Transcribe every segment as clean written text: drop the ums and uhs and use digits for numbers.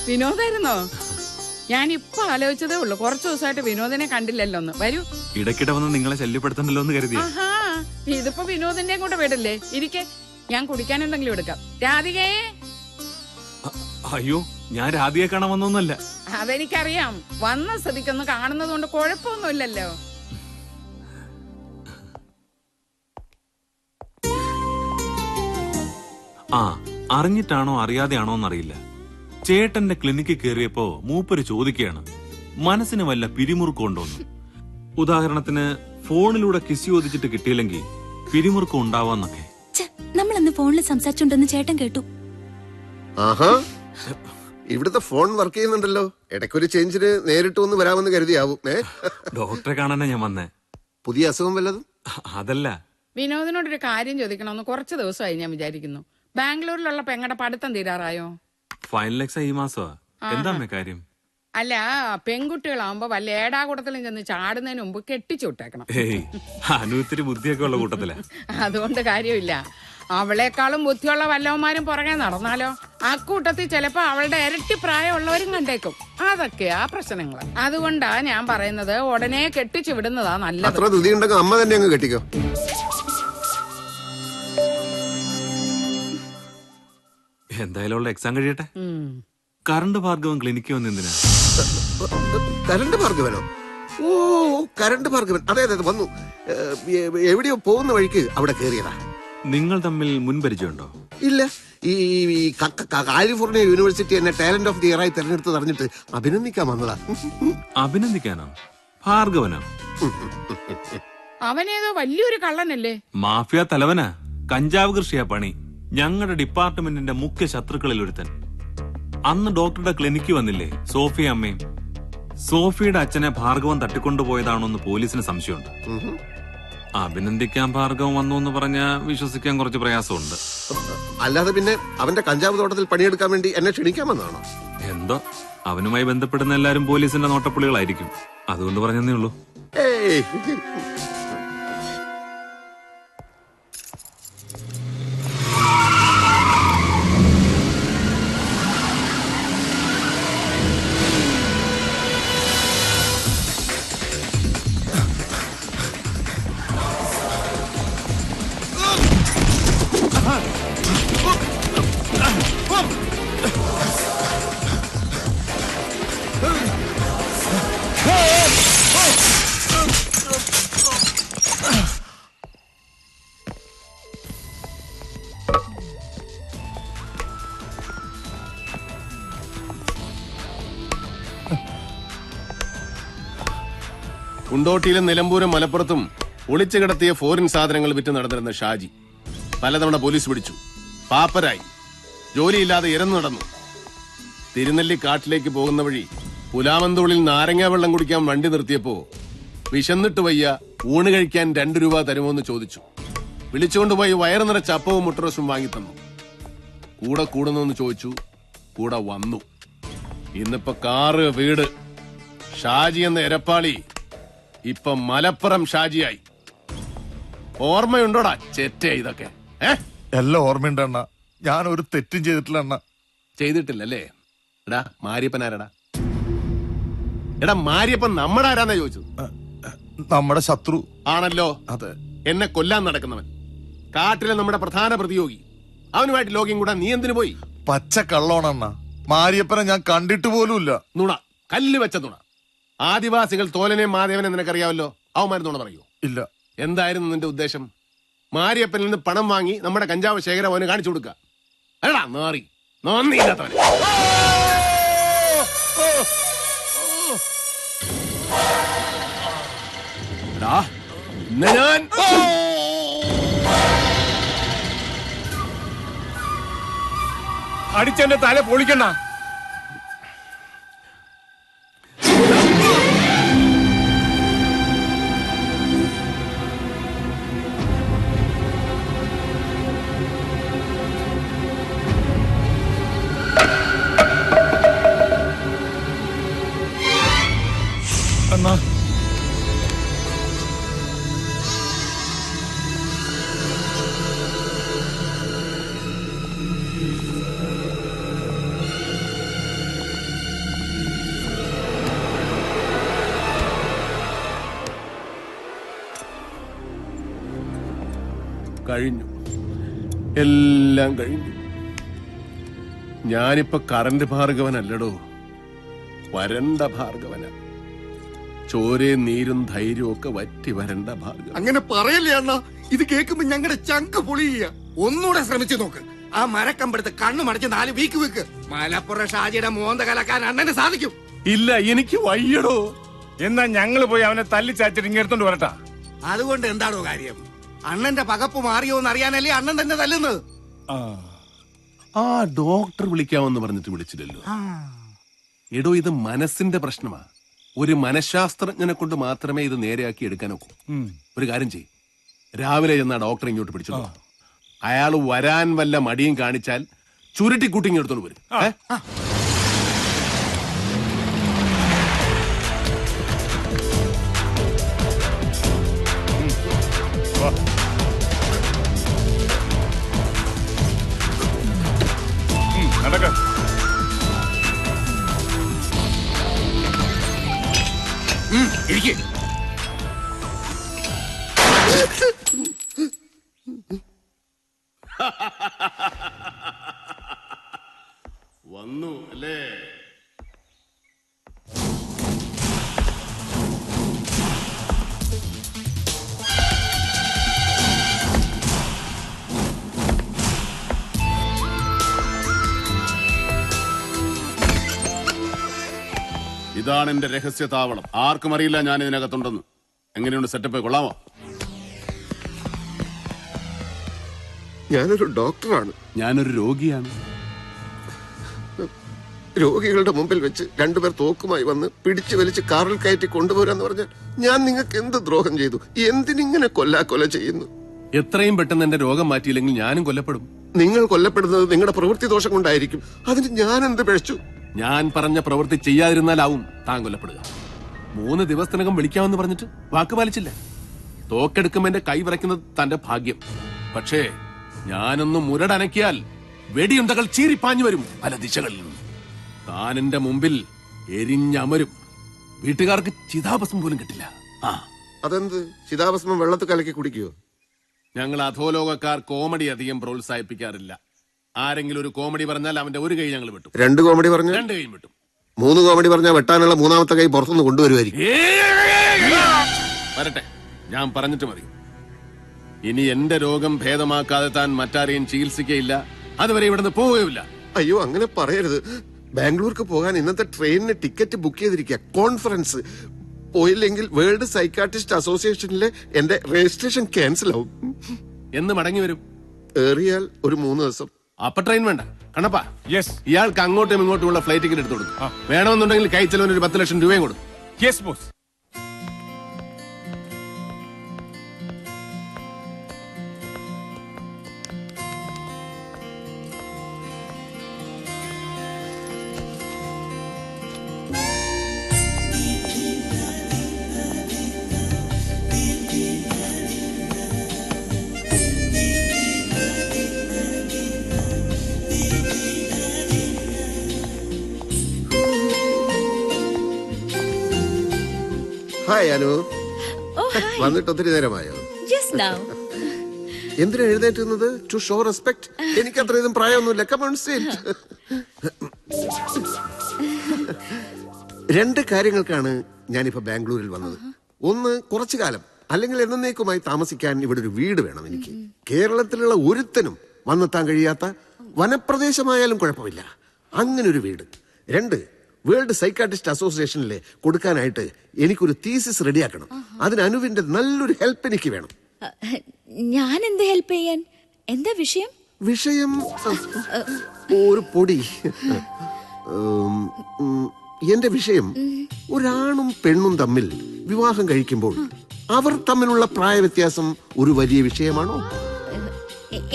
വിനോദായിരുന്നോ? ഞാനിപ്പൊ ആലോചിച്ചതേ ഉള്ളൂ, കുറച്ചു ദിവസമായിട്ട് വിനോദിനെ കണ്ടില്ലല്ലോ. ഒന്ന് വരൂ. ഇടയ്ക്കിടെ വന്ന് നിങ്ങളെ ശല്യപ്പെടുത്തണ്ടല്ലോ എന്ന് കരുതി. ആഹാ, ഇതിപ്പോ വിനോദിന്റെ കൂടെ വീടല്ലേ, ഇരിക്കെ. ഞാൻ കുടിക്കാൻ എന്തെങ്കിലും എടുക്കാം. രാധികേ. അയ്യോ, ഞാൻ രാധികയെ കാണാൻ വന്നൊന്നുമല്ല. അതെനിക്കറിയാം. വന്ന സ്ഥിതിക്കൊന്ന് കാണുന്നത് കൊണ്ട് കുഴപ്പമൊന്നുമില്ലല്ലോ. ആ, അറിഞ്ഞിട്ടാണോ അറിയാതെയാണോ എന്നറിയില്ല, ചേട്ടന്റെ ക്ലിനിക്കിൽ കയറിയപ്പോ മൂപ്പര് ചോദിക്കുകയാണ്, മനസ്സിന് വല്ല പിരിമുറുക്കമുണ്ടോന്ന്. ഉദാഹരണത്തിന് ഫോണിലൂടെ കിസ് ചോദിച്ചിട്ട് കിട്ടിയില്ലെങ്കിൽ പിരിമുറുക്കം ഉണ്ടാവാന്നൊക്കെ. നമ്മളന്ന് ഫോണിൽ സംസാരിച്ചുണ്ടെന്ന് ചേട്ടൻ കേട്ടു. ആഹാ, ഇവിടുത്തെ ഫോൺ വർക്ക് ചെയ്യുന്നുണ്ടല്ലോ. ഇടയ്ക്കൊരു ചേഞ്ചിന് നേരിട്ട് ഒന്ന് വരാമെന്ന് കരുതിയാവും. ഡോക്ടറെ കാണാനാ ഞാൻ വന്നേ. പുതിയ അസുഖം വല്ലതും? അതല്ല, വിനോദിനോടൊരു കാര്യം ചോദിക്കണമെന്ന് കുറച്ച് ദിവസമായി ഞാൻ വിചാരിക്കുന്നു. ബാംഗ്ലൂരിലുള്ള പെങ്ങടെ പഠിത്തം തീരാറായോ? ഫൈനൽ എക്സാം ഈ മാസമാ. എന്താ കാര്യം? അല്ല, പെൺകുട്ടികളാവുമ്പോ വല്ല ഏടാകൂടത്തിലും ചെന്ന് ചാടുന്നതിന് മുമ്പ് കെട്ടിച്ചു വിട്ടേക്കണം. അനുത്തിരി ബുദ്ധിയൊക്കെ ഉള്ള കൂട്ടത്തില. അതുകൊണ്ട് കാര്യമില്ല. അവളെക്കാളും ബുദ്ധിയുള്ള വല്ലവന്മാരും പുറകെ നടന്നാലോ? അക്കൂട്ടത്തിൽ ചിലപ്പോ അവളുടെ ഇരട്ടി പ്രായമുള്ളവരും കണ്ടേക്കും. അതൊക്കെയാ പ്രശ്നങ്ങൾ. അതുകൊണ്ടാ ഞാൻ പറയുന്നത് ഉടനെ കെട്ടിച്ചു വിടുന്നതാ നല്ലത്. അത്ര ധൃതി ഉണ്ടെങ്കിൽ അമ്മ തന്നെ അങ്ങ് കെട്ടിക്കോ. എന്തായാലും എക്സാം കഴിയട്ടെ. കറണ്ട് ഭാർഗവൻ ക്ലിനിക്ക് വന്നെന്തിനാ? കരണ്ട് ഭാർഗവനോ? ഓ, കരണ്ട് ഭാർഗവൻ. അതെ അതെ, വന്നു. എവിടെയോ പോകുന്ന വഴിക്ക് അവിടെ കയറിയതാ. നിങ്ങൾ തമ്മിൽ മുൻപരിചയമുണ്ടോ? ഇല്ല. ഈ കാലിഫോർണിയ യൂണിവേഴ്സിറ്റി എന്നെ ടാലന്റ് ഓഫ് ദി ഇയർ ആയി തെരഞ്ഞെടുത്ത് പറഞ്ഞിട്ട് അഭിനന്ദിക്കാൻ വന്നതാ. അഭിനന്ദിക്കാനോ? ഭാർഗവനോ? അവനേതോ വലിയൊരു കള്ളനല്ലേ? മാഫിയ തലവനാ. കഞ്ചാവ് കൃഷിയാ പണി. ഞങ്ങളുടെ ഡിപ്പാർട്ട്മെന്റിന്റെ മുഖ്യ ശത്രുക്കളിൽ ഒരുത്തൻ. അന്ന് ഡോക്ടറുടെ ക്ലിനിക്ക് വന്നില്ലേ സോഫിയ അമ്മയും? സോഫിയുടെ അച്ഛനെ ഭാർഗവൻ തട്ടിക്കൊണ്ടുപോയതാണോന്ന് പോലീസിന് സംശയമുണ്ട്. അഭിനന്ദിക്കാൻ ഭാർഗവൻ വന്നു എന്ന് പറഞ്ഞാ വിശ്വസിക്കാൻ കുറച്ച് പ്രയാസമുണ്ട്. അല്ലാതെ പിന്നെ അവന്റെ കഞ്ചാവ് തോട്ടത്തിൽ പണിയെടുക്കാൻ വേണ്ടി എന്നെ ക്ഷണിക്കാമെന്നാണോ? എന്തോ, അവനുമായി ബന്ധപ്പെടുന്ന എല്ലാരും പോലീസിന്റെ നോട്ടപ്പുള്ളികളായിരിക്കും. അതുകൊണ്ട് പറഞ്ഞതേ ഉള്ളൂ. ഏയ്, കുണ്ടോട്ടിയിലും നിലമ്പൂരും മലപ്പുറത്തും ഒളിച്ചു കിടത്തിയ ഫോറിൻ സാധനങ്ങൾ വിറ്റ് നടന്നിരുന്ന ഷാജി പലതവണ പോലീസ് പിടിച്ചു. പാപ്പരായി, ജോലിയില്ലാതെ ഇരന്നു നടന്നു. തിരുനെല്ലി കാട്ടിലേക്ക് പോകുന്ന വഴി പുലാമന്തോളിൽ നാരങ്ങ വെള്ളം കുടിക്കാൻ വണ്ടി നിർത്തിയപ്പോ വിശന്നിട്ട് വയ്യ, ഊണ് കഴിക്കാൻ 2 രൂപ തരുമോന്ന് ചോദിച്ചു. വിളിച്ചുകൊണ്ടുപോയി വയറ് നിറച്ച അപ്പവും മുട്ടറോസും വാങ്ങിത്തന്നു. കൂടെ കൂടുന്നോന്ന് ചോദിച്ചു. കൂടെ വന്നു. ഇന്നിപ്പോ കാറ്, വീട്. ഷാജി എന്ന എരപ്പാളി ഇപ്പൊ മലപ്പുറം ഷാജിയായി. ഓർമ്മയുണ്ടോടാ ചെറ്റേ ഇതൊക്കെ? എല്ലാം ഓർമ്മയുണ്ട് അണ്ണ. ഞാൻ ഒരു തെറ്റും ചെയ്തിട്ടില്ല അണ്ണ. ചെയ്തിട്ടില്ലല്ലേ? എടാ മാരിയപ്പൻ ആരടാ? എടാ മാരിയപ്പൻ നമ്മുടെ ആരാന്നാ ചോദിച്ചത്? നമ്മുടെ ശത്രു ആണല്ലോ. അതെ. എന്നെ കൊല്ലാൻ നടക്കുന്നവൻ, കാട്ടിലെ നമ്മുടെ പ്രധാന പ്രതിയോഗി. അവനുമായിട്ട് ലോകം കൂടാ നീ എന്തിനു പോയി? പച്ച കള്ളോണണ്ണ. മാരിയപ്പനെ ഞാൻ കണ്ടിട്ട് പോലുമില്ല. നുണ, കല്ല് വെച്ച നുണ. ആദിവാസികൾ തോലനെയും മാധവനെ നിനക്കറിയാവല്ലോ. അവന്മാർ നുണ പറയൂ? ഇല്ല. എന്തായിരുന്നു നിന്റെ ഉദ്ദേശം? മാരിയപ്പനിൽ നിന്ന് പണം വാങ്ങി നമ്മുടെ കഞ്ചാവ് ശേഖരം അവന് കാണിച്ചു കൊടുക്കുക. അല്ലടാ നാറി, നന്ദിയില്ലാത്തവനെ. ഞാൻ അടിച്ചെന്റെ തല പൊളിക്കണ്ട. അണ്ണാ, കഴിഞ്ഞു, എല്ലാം കഴിഞ്ഞു. ഞാനിപ്പോ കറന്റ് ഭാർഗവനല്ലടോ, വരണ്ട ഭാർഗവന. ചോരയും നീരും ധൈര്യവും ഒക്കെ വറ്റി വരണ്ട ഭാർഗവൻ. അങ്ങനെ പറയല്ലേ അണ്ണ, ഇത് കേൾക്കുമ്പോ ഞങ്ങളുടെ ചങ്ക് പൊളിയ. ഒന്നുകൂടെ ശ്രമിച്ചു നോക്ക്. ആ മരക്കമ്പെടുത്ത് കണ്ണു മടച്ച് 4 വീക്ക് വെക്ക്. മലപ്പുറം ഷാജിയുടെ മോന്ത കലക്കാൻ അണ്ണന് സാധിക്കും. ഇല്ല, എനിക്ക് വയ്യടോ. എന്നാ ഞങ്ങള് പോയി അവനെ തല്ലിച്ചാച്ചിട്ട് ഇങ്ങെടുത്തോണ്ട് വരട്ടാ. അതുകൊണ്ട് എന്താണോ കാര്യം? അണ്ണന്റെ പകപ്പ് മാറിയോന്ന് അറിയാനല്ലേ അണ്ണൻ തന്നെ തല്ലുന്നത്. ആ ഡോക്ടർ വിളിക്കാമെന്ന് പറഞ്ഞിട്ട് വിളിച്ചില്ലല്ലോ. എടോ, ഇത് മനസ്സിന്റെ പ്രശ്നമാ. ഒരു മനഃശാസ്ത്രജ്ഞനെ കൊണ്ട് മാത്രമേ ഇത് നേരെയാക്കി എടുക്കാനൊക്കൂ. ഒരു കാര്യം ചെയ്യ്, രാവിലെ ചെന്നാ ഡോക്ടറെ ഇങ്ങോട്ട് പിടിച്ചോ. അയാൾ വരാൻ വല്ല മടിയും കാണിച്ചാൽ ചുരുട്ടിക്കൂട്ടി ഇങ്ങെടുത്തോണ്ട് വരും. നടക്ക. ഇരിക്ക്. വന്നു അല്ലേ? ഇതാണ് എന്റെ രഹസ്യ താവളം. ആർക്കും അറിയില്ല ഞാൻ ഇതിനകത്തുണ്ടെന്ന്. എങ്ങനെയുണ്ട് സെറ്റപ്പ്? കൊള്ളാമോ? ഞാനൊരു ഡോക്ടറാണ്. ഞാനൊരു രോഗിയാണ്. രോഗികളുടെ മുമ്പിൽ വെച്ച് 2 പേർ തോക്കുമായി വന്ന് പിടിച്ചു വലിച്ച് കാറിൽ കയറ്റി കൊണ്ടുപോരാന്ന് പറഞ്ഞാൽ ഞാൻ നിങ്ങൾക്ക് എന്ത് ദ്രോഹം ചെയ്തു? എന്തിനിങ്ങനെ കൊല്ല ചെയ്യുന്നു? എത്രയും പെട്ടെന്ന് എന്റെ രോഗം മാറ്റിയില്ലെങ്കിൽ ഞാനും കൊല്ലപ്പെടും. നിങ്ങൾ കൊല്ലപ്പെടുന്നത് നിങ്ങളുടെ പ്രവൃത്തി ദോഷം കൊണ്ടായിരിക്കും. അതിന് ഞാൻ എന്ത് പിഴച്ചു? ഞാൻ പറഞ്ഞ പ്രവൃത്തി ചെയ്യാതിരുന്നാലാവും താൻ കൊല്ലപ്പെടുക. 3 ദിവസത്തിനകം വിളിക്കാമെന്ന് പറഞ്ഞിട്ട് വാക്ക് പാലിച്ചില്ല. തോക്കെടുക്കുമ്പോ എന്റെ കൈ വിറയ്ക്കുന്നത് തന്റെ ഭാഗ്യം. പക്ഷേ ഞാനൊന്ന് മുരടനക്കിയാൽ വെടിയുണ്ടകൾ ചീറിപ്പാഞ്ഞു വരും പല ദിശകളിൽ നിന്നും. താൻ എന്റെ മുമ്പിൽ എരിഞ്ഞമരും. വീട്ടുകാർക്ക് ചിതാഭസ്മം പോലും കിട്ടില്ല. അതെന്ത്? ചിതാഭസ്മം വെള്ളത്തിൽ കലക്കി കുടിക്കുവോ? ഞങ്ങൾ അധോലോകക്കാർ കോമഡി അധികം പ്രോത്സാഹിപ്പിക്കാറില്ല. ആരെങ്കിലും ഒരു കോമഡി പറഞ്ഞാൽ അവന്റെ ഒരു കൈ ഞങ്ങൾ വിട്ടു. 2 കോമഡി പറഞ്ഞാൽ 2 കൈയും വിട്ടു. 3 കോമഡി പറഞ്ഞാൽ വെട്ടാനുള്ള 3ാമത്തെ കൈ പുറത്തുനിന്ന് കൊണ്ടുവരുമായിരിക്കും. വരട്ടെ, ഞാൻ പറഞ്ഞിട്ട് മതി. ഇനി എന്റെ രോഗം ഭേദമാക്കാതെ താൻ മറ്റാരെയും ചികിത്സിക്കയില്ല. അതുവരെ ഇവിടുന്ന് പോവുകയില്ല. അയ്യോ, അങ്ങനെ പറയരുത്. ബാംഗ്ലൂർക്ക് പോകാൻ ഇന്നത്തെ ട്രെയിനിന് ടിക്കറ്റ് ബുക്ക് ചെയ്തിരിക്കുക. കോൺഫറൻസ് പോയില്ലെങ്കിൽ വേൾഡ് സൈക്കാട്രിസ്റ്റ് അസോസിയേഷനിലെ എന്റെ രജിസ്ട്രേഷൻ ക്യാൻസൽ ആവും. എന്ന് മടങ്ങി വരും? ഏറിയാൽ ഒരു 3 ദിവസം. അപ്പൊ ട്രെയിൻ വേണ്ട കണ്ണപ്പാ. യെസ് ഇയാൾക്ക് അങ്ങോട്ടും ഇങ്ങോട്ടുമുള്ള ഫ്ലൈറ്റ് ടിക്കറ്റ് എടുത്തു കൊടുക്കും. വേണമെന്നുണ്ടെങ്കിൽ കൈ ചെലവിന് ഒരു 10 ലക്ഷം രൂപയും കൊടുക്കും. Yes boss. ഹായ് അനു. വന്നിട്ട് ഒത്തിരി നേരമായോ? എന്തിനാ എഴുന്നേറ്റുന്നത്? To show respect. എനിക്ക് അത്രയും പ്രായമൊന്നുമില്ല. Come on sit. 2 കാര്യങ്ങൾക്കാണ് ഞാനിപ്പോ ബാംഗ്ലൂരിൽ വന്നത്. ഒന്ന്, കുറച്ചു കാലം അല്ലെങ്കിൽ എന്നേക്കുമായി താമസിക്കാൻ ഇവിടെ ഒരു വീട് വേണം എനിക്ക്. കേരളത്തിലുള്ള ഒരുത്തനും വന്നെത്താൻ കഴിയാത്ത വനപ്രദേശമായാലും കുഴപ്പമില്ല, അങ്ങനെ ഒരു വീട്. 2, വേൾഡ് സൈക്കാട്രിസ്റ്റ് അസോസിയേഷനിലെ കൊടുക്കാനായിട്ട് എനിക്കൊരു തീസിസ് റെഡിയാക്കണം. അതിന് അനുവിന്റെ നല്ലൊരു ഹെൽപ്പ് എനിക്ക് വേണം. ഞാൻ എന്ത് ഹെൽപ്പ് ചെയ്യാൻ? എന്താ വിഷയം? വിഷയം ഒരു പൊടി. എന്റെ വിഷയം, ഒരാണും പെണ്ണും തമ്മിൽ വിവാഹം കഴിക്കുമ്പോൾ അവർ തമ്മിലുള്ള പ്രായ വ്യത്യാസം ഒരു വലിയ വിഷയമാണോ?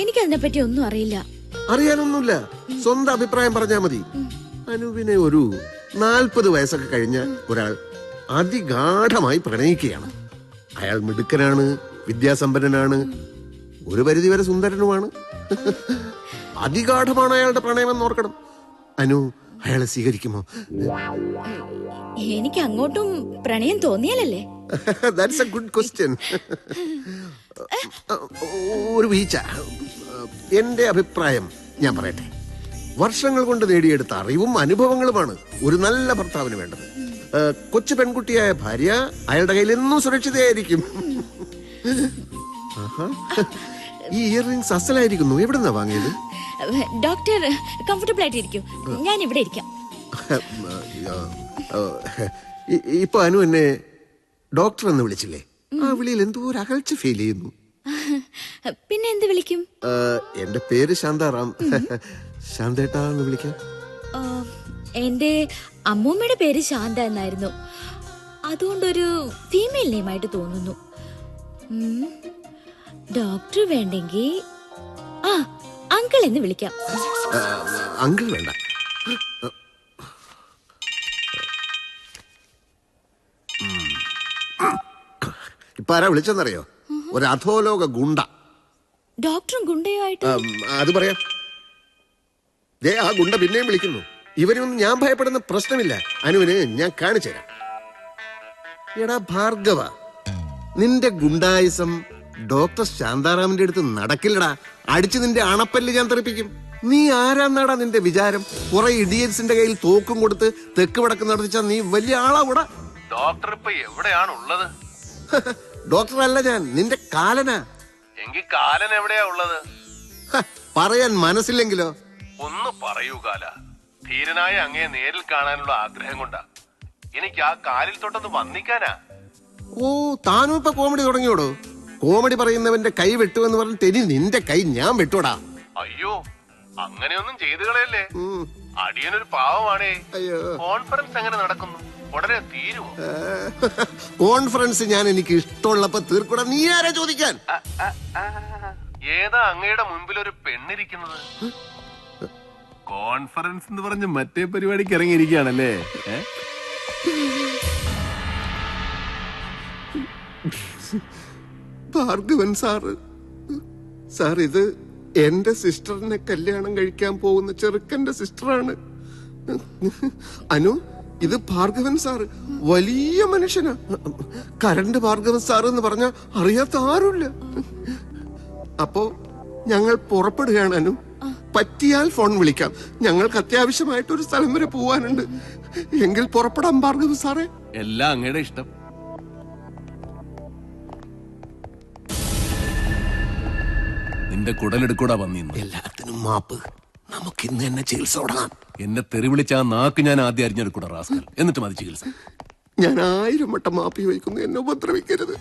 എനിക്കതിനെ പറ്റി ഒന്നും അറിയില്ല. അറിയാനൊന്നുമില്ല, സ്വന്തം അഭിപ്രായം പറഞ്ഞാൽ മതി. അനുവിനെ ഒരു 40 വയസ്സൊക്കെ കഴിഞ്ഞ ഒരാൾ അതിഗാഠമായി പ്രണയിക്കുകയാണ്. അയാൾ മിടുക്കനാണ്, വിദ്യാസമ്പന്നനാണ്, ഒരു പരിധിവരെ സുന്ദരനുമാണ്. അതിഗാഠമാണ് അയാളുടെ പ്രണയമെന്ന് ഓർക്കണം. അനു, അയാളെ സ്വീകരിക്കുമോ? എനിക്ക് അങ്ങോട്ടും പ്രണയം തോന്നിയാലല്ലേ? That's a good question. ഒരു വീഴ്ച. എന്റെ അഭിപ്രായം ഞാൻ പറയട്ടെ. വർഷങ്ങൾ കൊണ്ട് നേടിയെടുത്ത അറിവും അനുഭവങ്ങളുമാണ് ഒരു നല്ല ഭർത്താവിന് വേണ്ടത്. കൊച്ചു പെൺകുട്ടിയായ ഭാര്യ അയാളുടെ കയ്യിൽ എന്നും സുരക്ഷിതയായിരിക്കും. ഈ ഇയർ റിംഗ്സ് അസലായിരിക്കുന്നു. എവിടെ നിന്നാ വാങ്ങിയത്? ഡോക്ടർ കംഫർട്ടബിൾ ആയിട്ടിരിക്കും, ഞാൻ ഇവിടെ ഇരിക്കാം. ഇപ്പൊ അനു എന്നെ ഡോക്ടർ എന്ന് വിളിച്ചില്ലേ? ആ വിളിയിൽ എന്തോ ഒരു അകൽച്ച ഫീൽ ചെയ്യുന്നു. പിന്നെ എന്ത് വിളിക്കും? എന്റെ പേര് ശാന്താറാം. ശാന്തേട്ടാ എന്ന് വിളിക്കാം. എന്റെ അമ്മൂമ്മയുടെ പേര് ശാന്ത എന്നായിരുന്നു. അതുകൊണ്ടൊരു ഫീമെയിൽ നെയിമായിട്ട് തോന്നുന്നു. ഡോക്ടർ വേണ്ടെങ്കിൽ അങ്കിൾ എന്ന് വിളിക്കാം. അങ്കിൾ വേണ്ട. ഇപ്പൊ ആരാ വിളിച്ചെന്നറിയോ? ഒരു അധോലോക ഗുണ്ട. ഡോക്ടറും ഗുണ്ടയുമായിട്ട്? അത് പറയാം. ദേ ആ ഗുണ്ട പിന്നെയും വിളിക്കുന്നു. ഇവരൊന്നും ഞാൻ ഭയപ്പെടുന്ന പ്രശ്നമില്ല. അനുവിന് ഞാൻ കാണിച്ചു തരാം. എടാ ഭാർഗവ, നിന്റെ ഗുണ്ടായുസം ഡോക്ടർ ശാന്താറാമിന്റെ അടുത്ത് നടക്കില്ലടാ. അടിച്ച് നിന്റെ അണപ്പല്ല് ഞാൻ തെറിപ്പിക്കും. നീ ആരാന്നാടാ നിന്റെ വിചാരം? കുറെ ഇഡിയൻസിന്റെ കയ്യിൽ തോക്കും കൊടുത്ത് തെക്ക് വടക്ക് നടത്തിച്ചാ നീ വലിയ ആളാവൂടാ. ഡോക്ടർ ഇപ്പൊ എവിടെയാണ് ഉള്ളത്? ഡോക്ടർ അല്ല ഞാൻ, നിന്റെ കാലനാ. എങ്കിൽ കാലൻ എവിടെയാ ഉള്ളത്? പറയാൻ മനസ്സില്ലെങ്കിലോ? ഒന്ന് പറയൂ കാല. ധീരനായ അങ്ങയെ നേരിൽ കാണാനുള്ള ആഗ്രഹം കൊണ്ടാ. എനിക്ക് ആ കാലിൽ തൊട്ടൊന്ന് വന്നിക്കാനാ. ഓ, താനും ഇപ്പൊ കോമഡി തുടങ്ങിയോടോ? കോമഡി പറയുന്നവന്റെ കൈ വെട്ടുമെന്ന് പറഞ്ഞിട്ട് ഇനി നിന്റെ കൈ ഞാൻ വെട്ടൂടാ. അയ്യോ, അങ്ങനെയൊന്നും ചെയ്തു കളയല്ലേ. അടിയനൊരു പാവമാണേ. കോൺഫറൻസ് എങ്ങനെ നടക്കുന്നു? ഉടനെ തീരുവോ? കോൺഫറൻസ് ഞാൻ എനിക്ക് ഇഷ്ടമുള്ളപ്പോ തീർക്കൂടാ. നീ ആരാ ചോദിക്കാൻ? ഏതാ അങ്ങയുടെ മുൻപിൽ ഒരു പെണ്ണിരിക്കുന്നത്? കോൺഫറൻസ് എന്ന് പറഞ്ഞ് മറ്റേ പരിപാടിക്ക് ഇറങ്ങിയിരിക്കുകയാണല്ലേ? ഭാർഗവൻ സാറ്. സാർ, ഇത് എന്റെ സിസ്റ്ററിനെ കല്യാണം കഴിക്കാൻ പോകുന്ന ചെറുക്കന്റെ സിസ്റ്ററാണ്. അനു, ഇത് ഭാർഗവൻ സാറ്. വലിയ മനുഷ്യനാ. കരണ്ട് ഭാർഗവൻ സാറ് എന്ന് പറഞ്ഞാൽ അറിയാത്ത ആരുമില്ല. അപ്പോ ഞങ്ങൾ പുറപ്പെടുകയാണ് അനു. പറ്റിയാൽ ഫോൺ വിളിക്കാം. ഞങ്ങൾക്ക് അത്യാവശ്യമായിട്ടൊരു സ്ഥലം വരെ പോവാനുണ്ട്. എങ്കിൽ പുറപ്പെടാം ഭാർഗവൻ സാറേ. എല്ലാം അങ്ങയുടെ ഇഷ്ടം. നിന്റെ കുടലെടുക്കൂടാ വന്നിന്ന്. എല്ലാത്തിനും മാപ്പ്. നമുക്ക് ഇന്ന് തന്നെ ചികിത്സ തുടങ്ങാം. എന്നെ തെറി വിളിച്ച ആ നാക്ക് ഞാൻ ആദ്യം അരിഞ്ഞെടുക്കൂടാ റാസ്കൽ. എന്നിട്ട് മതി ചികിത്സ. ഞാൻ 1000 വട്ടം മാപ്പി വയ്ക്കുന്നു. എന്നെ ഉപദ്രവിക്കരുത്.